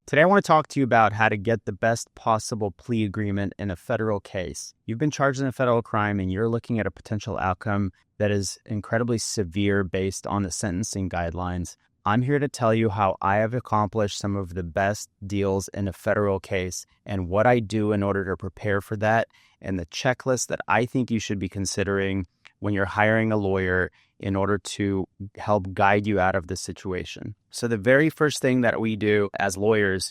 Today, I want to talk to you about how to get the best possible plea agreement in a federal case. You've been charged in a federal crime and you're looking at a potential outcome that is incredibly severe based on the sentencing guidelines. I'm here to tell you how I have accomplished some of the best deals in a federal case and what I do in order to prepare for that, and the checklist that I think you should be considering when you're hiring a lawyer in order to help guide you out of the situation. So the very first thing that we do as lawyers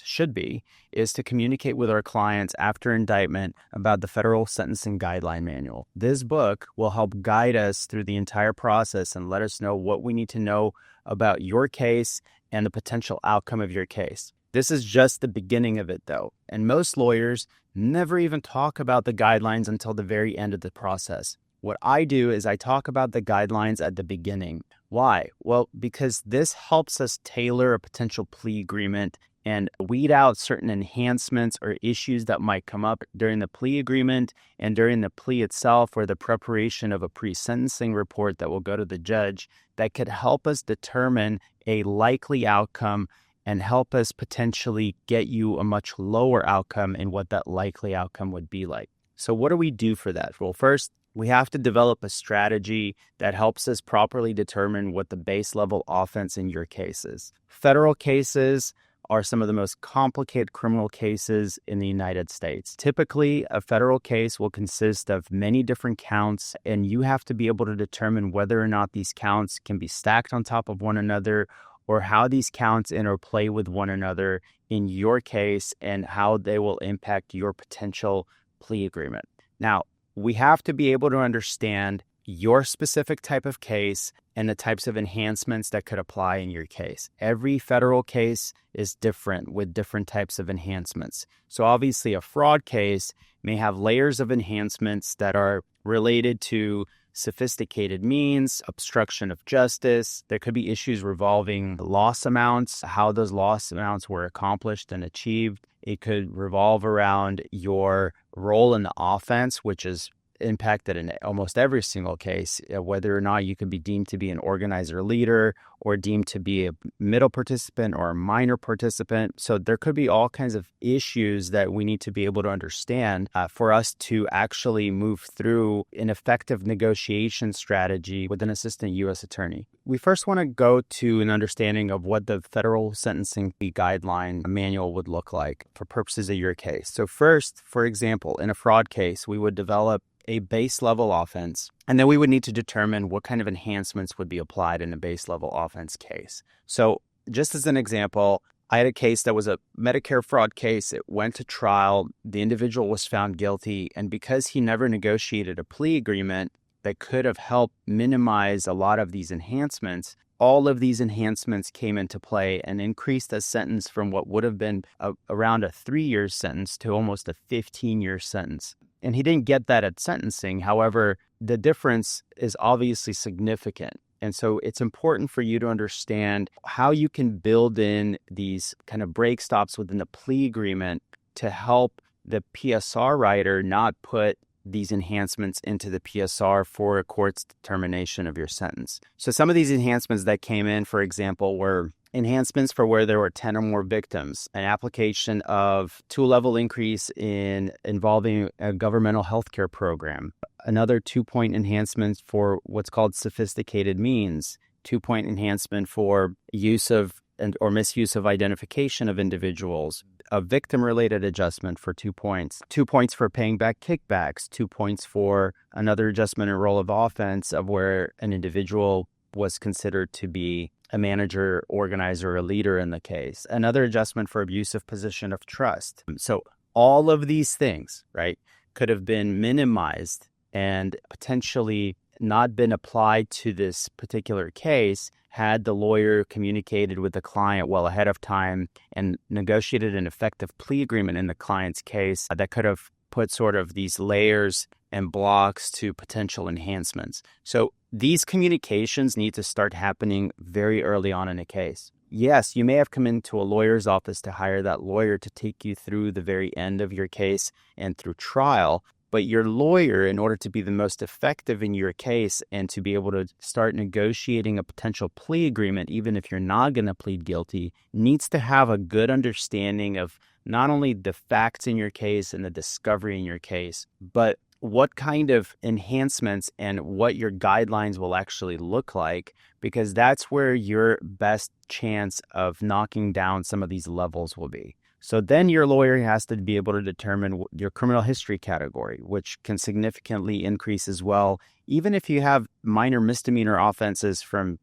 is to communicate with our clients after indictment about the federal sentencing guideline manual. This book will help guide us through the entire process and let us know what we need to know about your case and the potential outcome of your case. This is just the beginning of it, though, and most lawyers never even talk about the guidelines until the very end of the process. What I do is I talk about the guidelines at the beginning. Why? Well, because this helps us tailor a potential plea agreement and weed out certain enhancements or issues that might come up during the plea agreement and during the plea itself, or the preparation of a pre-sentencing report that will go to the judge that could help us determine a likely outcome and help us potentially get you a much lower outcome and what that likely outcome would be like. So what do we do for that? Well, first, we have to develop a strategy that helps us properly determine what the base level offense in your case is. Federal cases are some of the most complicated criminal cases in the United States. Typically, a federal case will consist of many different counts, and you have to be able to determine whether or not these counts can be stacked on top of one another, or how these counts interplay with one another in your case and how they will impact your potential plea agreement. Now, we have to be able to understand your specific type of case and the types of enhancements that could apply in your case. Every federal case is different with different types of enhancements. So obviously a fraud case may have layers of enhancements that are related to sophisticated means, obstruction of justice. There could be issues revolving loss amounts, how those loss amounts were accomplished and achieved. It could revolve around your role in the offense, which is impacted in almost every single case, whether or not you could be deemed to be an organizer leader or deemed to be a middle participant or a minor participant. So there could be all kinds of issues that we need to be able to understand for us to actually move through an effective negotiation strategy with an assistant U.S. attorney. We first want to go to an understanding of what the federal sentencing guideline manual would look like for purposes of your case. So first, for example, in a fraud case, we would develop a base level offense, and then we would need to determine what kind of enhancements would be applied in a base level offense case. So just as an example, I had a case that was a Medicare fraud case. It went to trial. The individual was found guilty, and because he never negotiated a plea agreement that could have helped minimize a lot of these enhancements, all of these enhancements came into play and increased the sentence from what would have been around a 3-year sentence to almost a 15-year sentence. And he didn't get that at sentencing. However, the difference is obviously significant. And so it's important for you to understand how you can build in these kind of break stops within the plea agreement to help the PSR writer not put these enhancements into the PSR for a court's determination of your sentence. So some of these enhancements that came in, for example, were enhancements for where there were 10 or more victims, an application of 2-level increase involving a governmental healthcare program, another 2-point enhancement for what's called sophisticated means, 2-point enhancement for use of or misuse of identification of individuals, a victim-related adjustment for 2 points, 2 points for paying back kickbacks, 2 points for another adjustment in role of offense of where an individual was considered to be a manager, organizer, or leader in the case, another adjustment for abusive position of trust. So all of these things, right, could have been minimized and potentially not been applied to this particular case had the lawyer communicated with the client well ahead of time and negotiated an effective plea agreement in the client's case that could have put sort of these layers and blocks to potential enhancements. So these communications need to start happening very early on in a case. Yes, you may have come into a lawyer's office to hire that lawyer to take you through the very end of your case and through trial, But your lawyer, in order to be the most effective in your case and to be able to start negotiating a potential plea agreement, even if you're not going to plead guilty, needs to have a good understanding of not only the facts in your case and the discovery in your case, but what kind of enhancements and what your guidelines will actually look like, because that's where your best chance of knocking down some of these levels will be. So then your lawyer has to be able to determine your criminal history category, which can significantly increase as well. Even if you have minor misdemeanor offenses from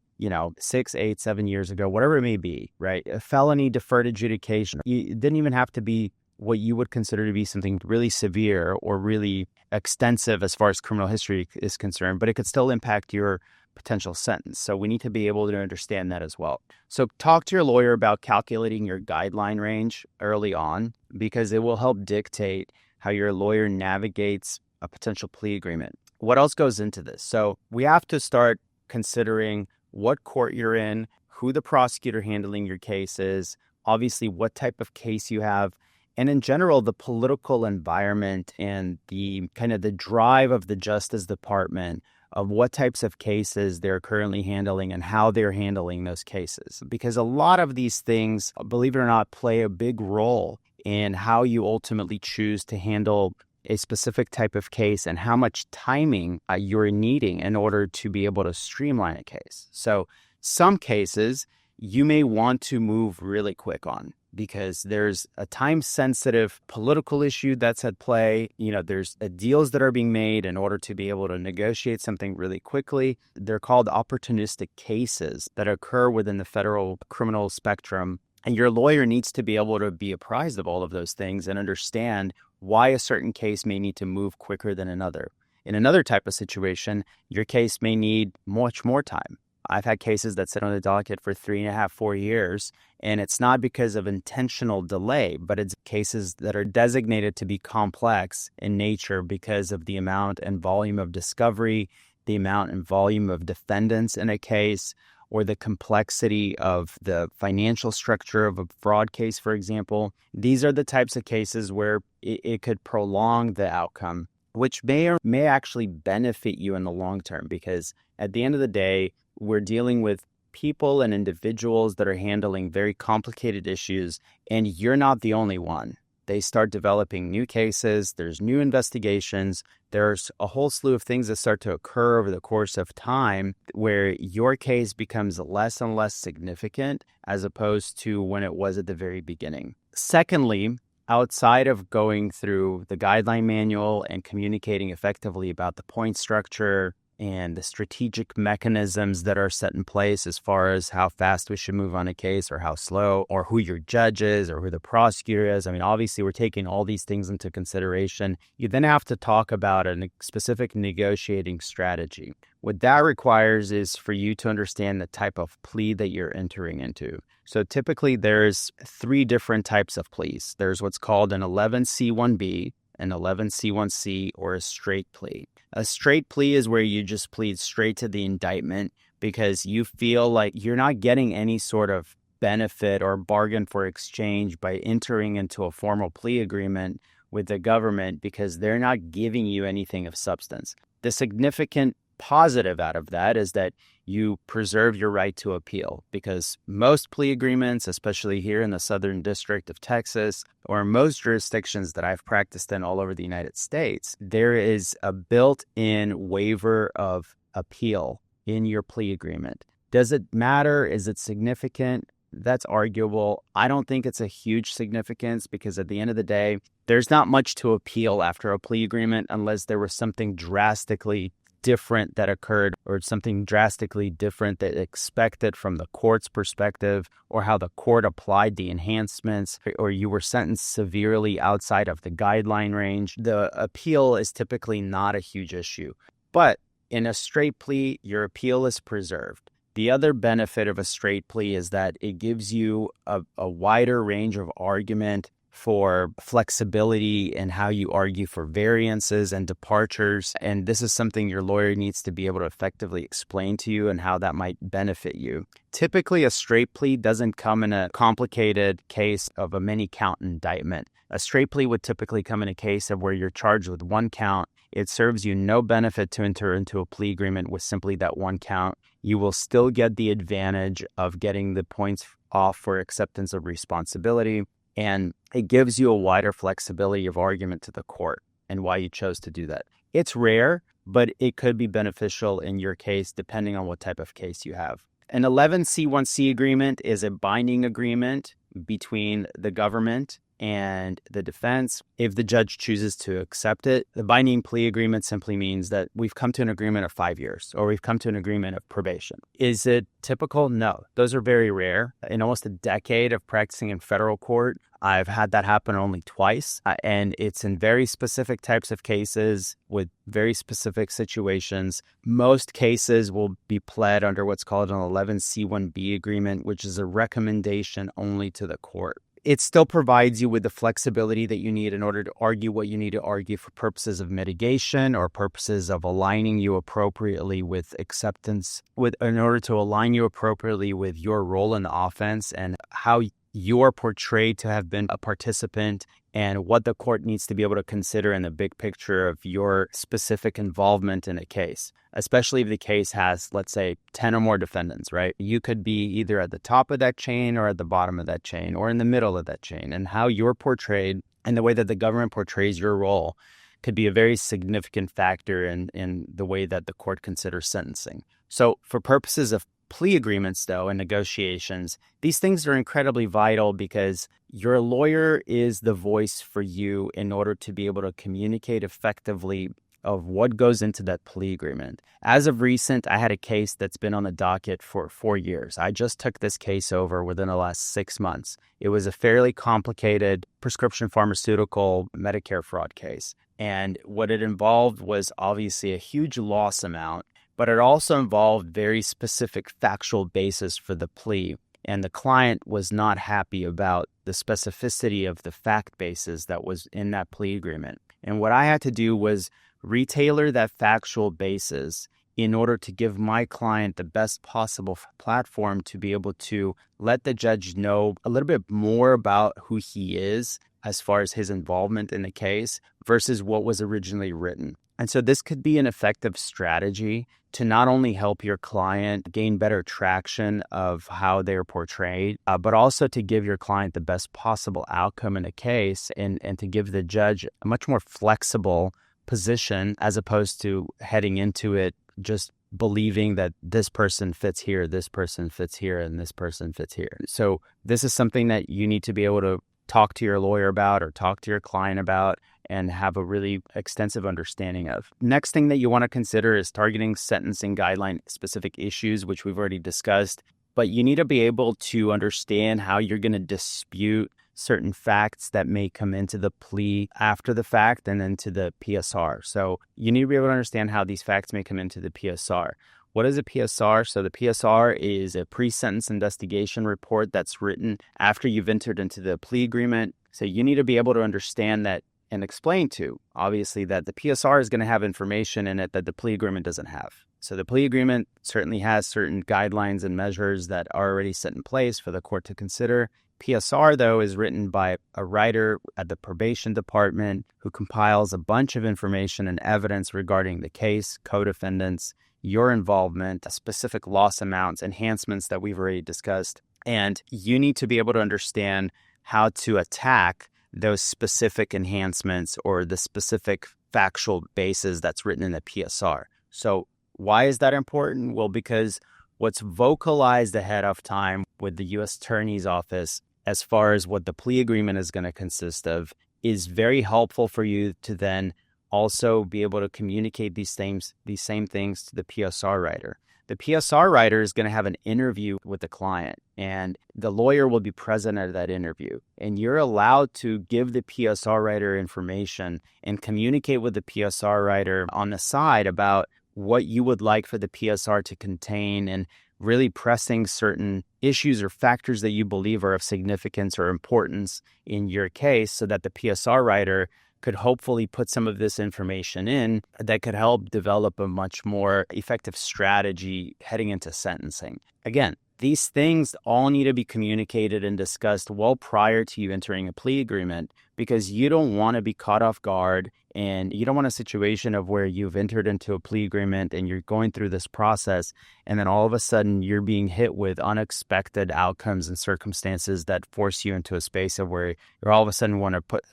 6, 8, 7 years ago, whatever it may be, right? A felony deferred adjudication. It didn't even have to be what you would consider to be something really severe or really extensive as far as criminal history is concerned, but it could still impact your potential sentence. So we need to be able to understand that as well. So talk to your lawyer about calculating your guideline range early on, because it will help dictate how your lawyer navigates a potential plea agreement. What else goes into this? So we have to start considering what court you're in, who the prosecutor handling your case is, obviously what type of case you have, and in general, the political environment and the kind of the drive of the Justice Department of what types of cases they're currently handling and how they're handling those cases. Because a lot of these things, believe it or not, play a big role in how you ultimately choose to handle a specific type of case and how much timing you're needing in order to be able to streamline a case. So some cases you may want to move really quick on, because there's a time-sensitive political issue that's at play. There's deals that are being made in order to be able to negotiate something really quickly. They're called opportunistic cases that occur within the federal criminal spectrum. And your lawyer needs to be able to be apprised of all of those things and understand why a certain case may need to move quicker than another. In another type of situation, your case may need much more time. I've had cases that sit on the docket for 3.5, 4 years, and it's not because of intentional delay, but it's cases that are designated to be complex in nature because of the amount and volume of discovery, the amount and volume of defendants in a case, or the complexity of the financial structure of a fraud case, for example. These are the types of cases where it could prolong the outcome, which may or may actually benefit you in the long term, because at the end of the day, we're dealing with people and individuals that are handling very complicated issues, and you're not the only one. They start developing new cases, there's new investigations, there's a whole slew of things that start to occur over the course of time where your case becomes less and less significant as opposed to when it was at the very beginning. Secondly, outside of going through the guideline manual and communicating effectively about the point structure and the strategic mechanisms that are set in place as far as how fast we should move on a case or how slow, or who your judge is or who the prosecutor is. I mean, obviously, we're taking all these things into consideration. You then have to talk about a specific negotiating strategy. What that requires is for you to understand the type of plea that you're entering into. So typically, there's 3 different types of pleas. There's what's called an 11C1B, an 11C1C, or a straight plea. A straight plea is where you just plead straight to the indictment because you feel like you're not getting any sort of benefit or bargain for exchange by entering into a formal plea agreement with the government because they're not giving you anything of substance. The significant positive out of that is that you preserve your right to appeal, because most plea agreements, especially here in the Southern District of Texas, or most jurisdictions that I've practiced in all over the United States, there is a built-in waiver of appeal in your plea agreement. Does it matter? Is it significant? That's arguable. I don't think it's a huge significance, because at the end of the day, there's not much to appeal after a plea agreement unless there was something drastically different that occurred, or something drastically different that expected from the court's perspective, or how the court applied the enhancements, or you were sentenced severely outside of the guideline range. The appeal is typically not a huge issue. But in a straight plea, your appeal is preserved. The other benefit of a straight plea is that it gives you a wider range of argument for flexibility in how you argue for variances and departures. And this is something your lawyer needs to be able to effectively explain to you and how that might benefit you. Typically, a straight plea doesn't come in a complicated case of a many count indictment. A straight plea would typically come in a case of where you're charged with one count. It serves you no benefit to enter into a plea agreement with simply that one count. You will still get the advantage of getting the points off for acceptance of responsibility, and it gives you a wider flexibility of argument to the court and why you chose to do that. It's rare, but it could be beneficial in your case depending on what type of case you have. An 11C1C agreement is a binding agreement between the government and the defense. If the judge chooses to accept it, the binding plea agreement simply means that we've come to an agreement of 5 years, or we've come to an agreement of probation. Is it typical? No. Those are very rare. In almost a decade of practicing in federal court, I've had that happen only twice, and it's in very specific types of cases with very specific situations. Most cases will be pled under what's called an 11C1B agreement, which is a recommendation only to the court. It still provides you with the flexibility that you need in order to argue what you need to argue for purposes of mitigation or purposes of aligning you appropriately with acceptance, in order to align you appropriately with your role in the offense and how you are portrayed to have been a participant and what the court needs to be able to consider in the big picture of your specific involvement in a case, especially if the case has, let's say, 10 or more defendants, right? You could be either at the top of that chain or at the bottom of that chain or in the middle of that chain, and how you're portrayed and the way that the government portrays your role could be a very significant factor in the way that the court considers sentencing. So for purposes of plea agreements, though, and negotiations, these things are incredibly vital because your lawyer is the voice for you in order to be able to communicate effectively of what goes into that plea agreement. As of recent, I had a case that's been on the docket for 4 years. I just took this case over within the last 6 months. It was a fairly complicated prescription pharmaceutical Medicare fraud case. And what it involved was obviously a huge loss amount, but it also involved very specific factual basis for the plea. And the client was not happy about the specificity of the fact basis that was in that plea agreement. And what I had to do was retailer that factual basis in order to give my client the best possible platform to be able to let the judge know a little bit more about who he is as far as his involvement in the case versus what was originally written. And so this could be an effective strategy to not only help your client gain better traction of how they're portrayed, but also to give your client the best possible outcome in a case and to give the judge a much more flexible position as opposed to heading into it just believing that this person fits here, this person fits here, and this person fits here. So this is something that you need to be able to talk to your lawyer about or talk to your client about and have a really extensive understanding of. Next thing that you want to consider is targeting sentencing guideline specific issues, which we've already discussed. But you need to be able to understand how you're going to dispute certain facts that may come into the plea after the fact and into the PSR. So you need to be able to understand how these facts may come into the PSR. What is a PSR? So the PSR is a pre-sentence investigation report that's written after you've entered into the plea agreement. So you need to be able to understand that and explain to, obviously, that the PSR is going to have information in it that the plea agreement doesn't have. So the plea agreement certainly has certain guidelines and measures that are already set in place for the court to consider. PSR, though, is written by a writer at the probation department who compiles a bunch of information and evidence regarding the case, co-defendants, your involvement, specific loss amounts, enhancements that we've already discussed. And you need to be able to understand how to attack those specific enhancements or the specific factual basis that's written in the PSR. So why is that important? Well, because what's vocalized ahead of time with the U.S. Attorney's Office as far as what the plea agreement is going to consist of is very helpful for you to then also be able to communicate these same things to the PSR writer. The PSR writer is going to have an interview with the client, and the lawyer will be present at that interview. And you're allowed to give the PSR writer information and communicate with the PSR writer on the side about what you would like for the PSR to contain and really pressing certain issues or factors that you believe are of significance or importance in your case so that the PSR writer could hopefully put some of this information in that could help develop a much more effective strategy heading into sentencing. Again, these things all need to be communicated and discussed well prior to you entering a plea agreement, because you don't want to be caught off guard, and you don't want a situation of where you've entered into a plea agreement and you're going through this process, and then all of a sudden you're being hit with unexpected outcomes and circumstances that force you into a space of where you're all of a sudden want to put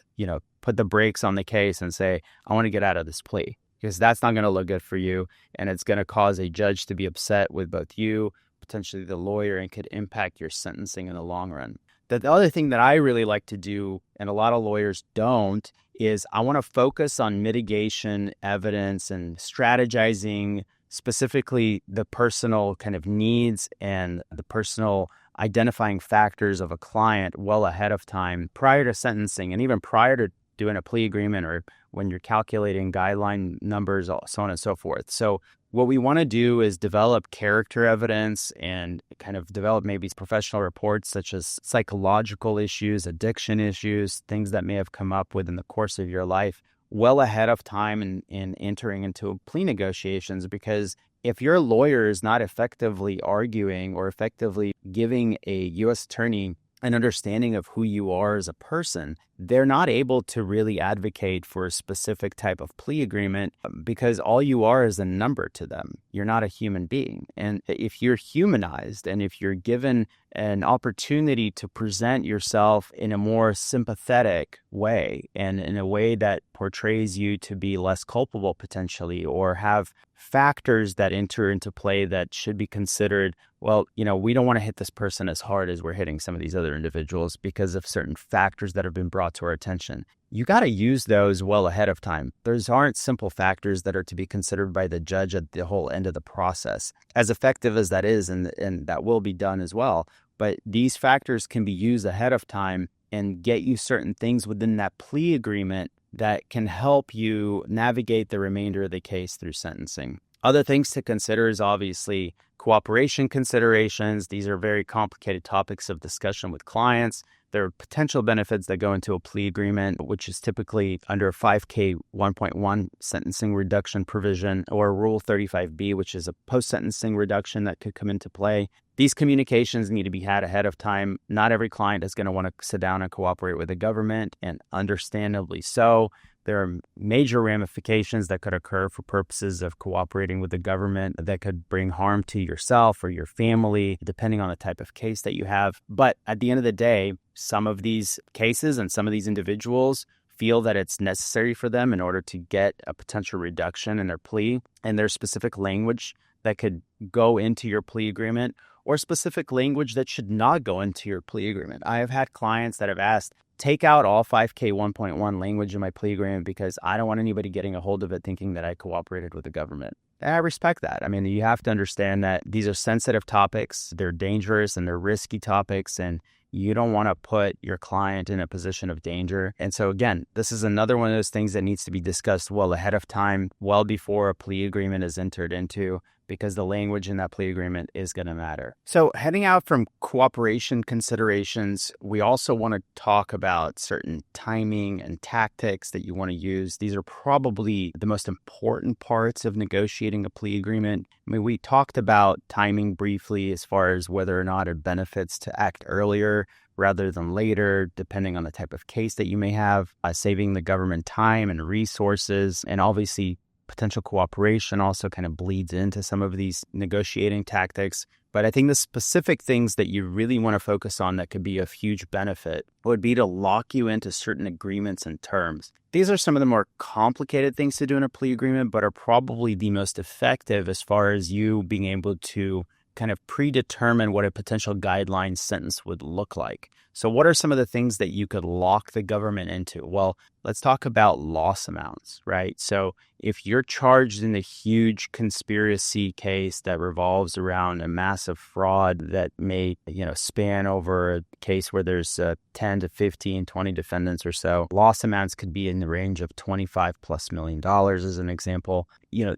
the brakes on the case and say, I want to get out of this plea, because that's not going to look good for you, and it's going to cause a judge to be upset with both you, potentially the lawyer, and could impact your sentencing in the long run. The other thing that I really like to do, and a lot of lawyers don't, is I want to focus on mitigation evidence and strategizing specifically the personal kind of needs and the personal identifying factors of a client well ahead of time prior to sentencing, and even prior to doing a plea agreement, or when you're calculating guideline numbers, so on and so forth. So what we want to do is develop character evidence and kind of develop maybe professional reports such as psychological issues, addiction issues, things that may have come up within the course of your life well ahead of time in entering into plea negotiations. Because if your lawyer is not effectively arguing or effectively giving a U.S. attorney an understanding of who you are as a person, they're not able to really advocate for a specific type of plea agreement, because all you are is a number to them. You're not a human being. And if you're humanized, and if you're given an opportunity to present yourself in a more sympathetic way, and in a way that portrays you to be less culpable potentially, or have factors that enter into play that should be considered, well, we don't want to hit this person as hard as we're hitting some of these other individuals because of certain factors that have been brought to our attention. You got to use those well ahead of time. Those aren't simple factors that are to be considered by the judge at the whole end of the process, as effective as that is, and that will be done as well. But these factors can be used ahead of time and get you certain things within that plea agreement that can help you navigate the remainder of the case through sentencing. Other things to consider is obviously cooperation considerations. These are very complicated topics of discussion with clients. There are potential benefits that go into a plea agreement, which is typically under 5K 1.1 sentencing reduction provision, or Rule 35B, which is a post-sentencing reduction that could come into play. These communications need to be had ahead of time. Not every client is going to want to sit down and cooperate with the government, and understandably so. There are major ramifications that could occur for purposes of cooperating with the government that could bring harm to yourself or your family, depending on the type of case that you have. But at the end of the day, some of these cases and some of these individuals feel that it's necessary for them in order to get a potential reduction in their plea, and there's specific language that could go into your plea agreement, or specific language that should not go into your plea agreement. I have had clients that have asked, take out all 5K 1.1 language in my plea agreement because I don't want anybody getting a hold of it thinking that I cooperated with the government. And I respect that. I mean, you have to understand that these are sensitive topics, they're dangerous and they're risky topics, and you don't want to put your client in a position of danger. And so again, this is another one of those things that needs to be discussed well ahead of time, well before a plea agreement is entered into, because the language in that plea agreement is going to matter. So heading out from cooperation considerations, we also want to talk about certain timing and tactics that you want to use. These are probably the most important parts of negotiating a plea agreement. I mean, we talked about timing briefly as far as whether or not it benefits to act earlier rather than later, depending on the type of case that you may have, saving the government time and resources, and obviously potential cooperation also kind of bleeds into some of these negotiating tactics. But I think the specific things that you really want to focus on that could be of huge benefit would be to lock you into certain agreements and terms. These are some of the more complicated things to do in a plea agreement, but are probably the most effective as far as you being able to kind of predetermine what a potential guideline sentence would look like. So what are some of the things that you could lock the government into? Well, let's talk about loss amounts, right? So if you're charged in a huge conspiracy case that revolves around a massive fraud that may, span over a case where there's 10 to 15, 20 defendants or so, loss amounts could be in the range of $25+ million as an example.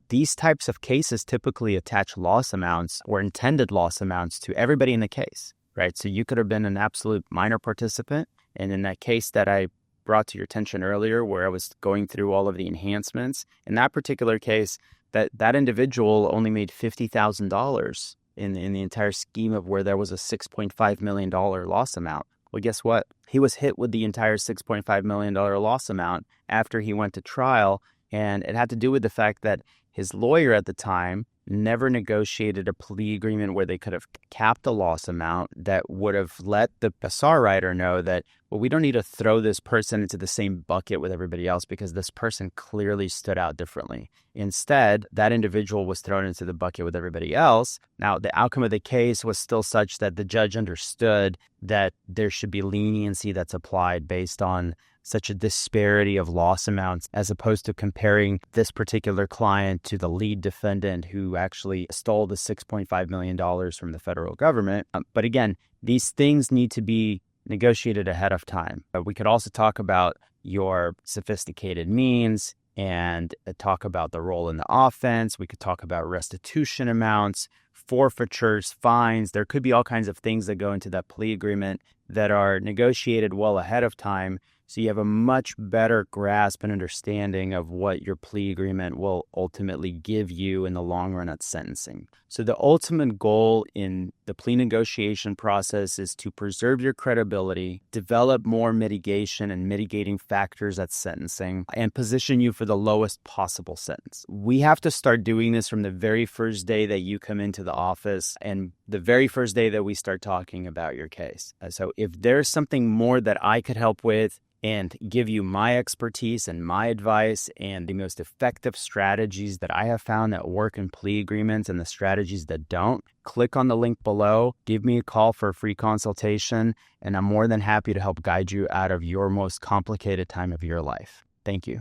These types of cases typically attach loss amounts or intended loss amounts to everybody in the case. right? So you could have been an absolute minor participant. And in that case that I brought to your attention earlier, where I was going through all of the enhancements, in that particular case, that individual only made $50,000 in the entire scheme of where there was a $6.5 million loss amount. Well, guess what? He was hit with the entire $6.5 million loss amount after he went to trial. And it had to do with the fact that his lawyer at the time never negotiated a plea agreement where they could have capped a loss amount that would have let the PSR writer know that, well, we don't need to throw this person into the same bucket with everybody else because this person clearly stood out differently. Instead, that individual was thrown into the bucket with everybody else. Now, the outcome of the case was still such that the judge understood that there should be leniency that's applied based on such a disparity of loss amounts, as opposed to comparing this particular client to the lead defendant who actually stole the $6.5 million from the federal government. But again, these things need to be negotiated ahead of time. We could also talk about your sophisticated means and talk about the role in the offense. We could talk about restitution amounts, forfeitures, fines. There could be all kinds of things that go into that plea agreement that are negotiated well ahead of time, so you have a much better grasp and understanding of what your plea agreement will ultimately give you in the long run at sentencing. So the ultimate goal in the plea negotiation process is to preserve your credibility, develop more mitigation and mitigating factors at sentencing, and position you for the lowest possible sentence. We have to start doing this from the very first day that you come into the office and the very first day that we start talking about your case. So if there's something more that I could help with and give you my expertise and my advice and the most effective strategies that I have found that work in plea agreements and the strategies that don't, click on the link below, give me a call for a free consultation, and I'm more than happy to help guide you out of your most complicated time of your life. Thank you.